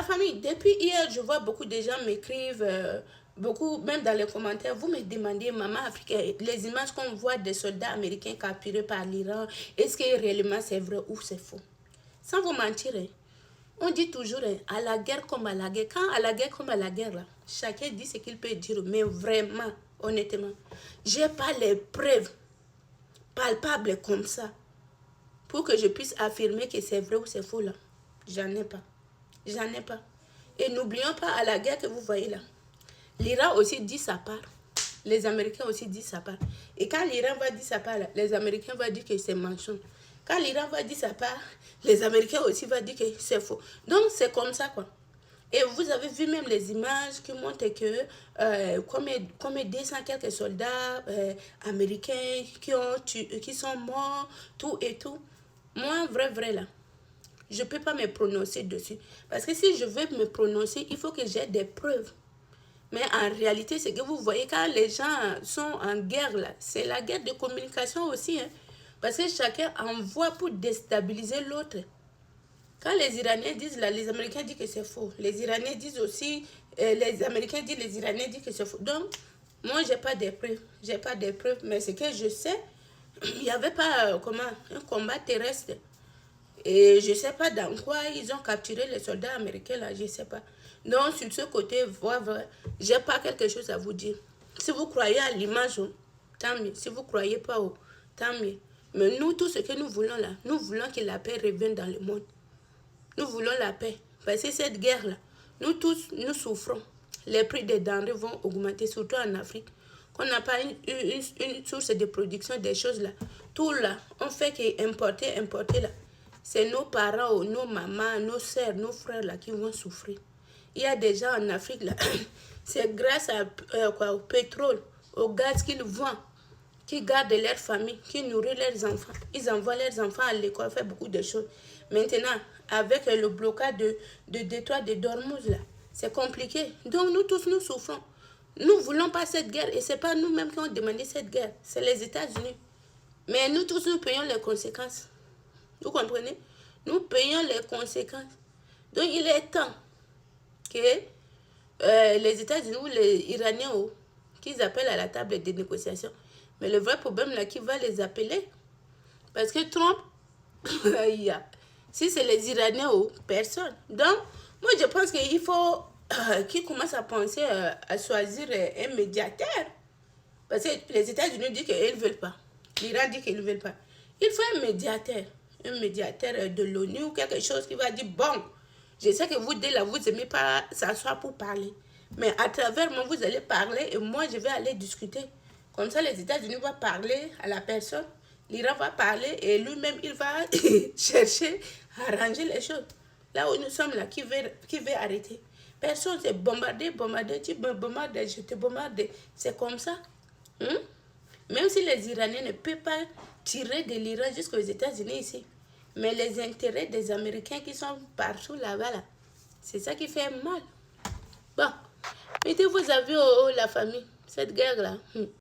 famille, depuis hier, je vois beaucoup de gens m'écrivent, beaucoup, même dans les commentaires, vous me demandez, maman africaine, les images qu'on voit des soldats américains capturés par l'Iran, est-ce que réellement c'est vrai ou c'est faux? Sans vous mentir, hein, on dit toujours, hein, à la guerre comme à la guerre. Quand à la guerre comme à la guerre, là, chacun dit ce qu'il peut dire, mais vraiment, honnêtement, j'ai pas les preuves palpables comme ça pour que je puisse affirmer que c'est vrai ou c'est faux là. J'en ai pas. J'en ai pas. Et n'oublions pas à la guerre que vous voyez là. L'Iran aussi dit sa part. Les Américains aussi disent sa part. Et quand l'Iran va dire sa part, là, les Américains vont dire que c'est mensonge. Quand l'Iran va dire sa part, les Américains aussi vont dire que c'est faux. Donc c'est comme ça quoi. Et vous avez vu même les images qui montrent que comme 200 quelques soldats américains qui sont morts, tout et tout. Moi, vrai là, je ne peux pas me prononcer dessus. Parce que si je veux me prononcer, il faut que j'ai des preuves. Mais en réalité, c'est que vous voyez, quand les gens sont en guerre, là, c'est la guerre de communication aussi. Hein, parce que chacun envoie pour déstabiliser l'autre. Quand les Iraniens disent là, les Américains disent que c'est faux. Les Iraniens disent aussi, les Américains disent, les Iraniens disent que c'est faux. Donc, moi, j'ai pas de preuves. J'ai pas de preuves. Mais ce que je sais, il n'y avait pas un combat terrestre. Et je ne sais pas dans quoi ils ont capturé les soldats américains là, je ne sais pas. Donc, sur ce côté, je n'ai pas quelque chose à vous dire. Si vous croyez à l'image, tant mieux. Si vous ne croyez pas, tant mieux. Mais nous, tout ce que nous voulons là, nous voulons que la paix revienne dans le monde. Nous voulons la paix. Parce que cette guerre-là, nous tous, nous souffrons. Les prix des denrées vont augmenter, surtout en Afrique. Qu'on n'a pas une source de production des choses là. Tout là, on fait qu'importer, importer là. C'est nos parents, nos mamans, nos soeurs, nos frères là qui vont souffrir. Il y a des gens en Afrique là, c'est grâce au pétrole, au gaz qu'ils vendent, qui gardent leur famille, qui nourrissent leurs enfants. Ils envoient leurs enfants à l'école, faire beaucoup de choses. Maintenant, avec le blocage de détroit de Dormouz, là, c'est compliqué. Donc, nous tous, nous souffrons. Nous ne voulons pas cette guerre. Et ce n'est pas nous-mêmes qui avons demandé cette guerre. C'est les États-Unis. Mais nous tous, nous payons les conséquences. Vous comprenez? Nous payons les conséquences. Donc, il est temps que les États-Unis ou les Iraniens, qu'ils appellent à la table de négociation. Mais le vrai problème, là, qui va les appeler? Parce que Trump, si c'est les Iraniens, personne. Donc, moi, je pense qu'il faut qu'ils commencent à penser à choisir un médiateur. Parce que les États-Unis disent qu'ils ne veulent pas. L'Iran dit qu'ils ne veulent pas. Il faut un médiateur de l'ONU ou quelque chose qui va dire, bon, je sais que vous, dès là, vous n'aimez pas s'asseoir pour parler. Mais à travers moi, vous allez parler et moi, je vais aller discuter. Comme ça, les États-Unis vont parler à la personne. L'Iran va parler et lui-même, il va chercher à arranger les choses. Là où nous sommes là, qui veut arrêter? Personne s'est bombardé, tu me bombardes, je te bombarde. C'est comme ça. Même si les Iraniens ne peuvent pas tirer de l'Iran jusqu'aux États-Unis ici. Mais les intérêts des Américains qui sont partout là-bas, là, c'est ça qui fait mal. Bon, mettez vos avis la famille, cette guerre-là.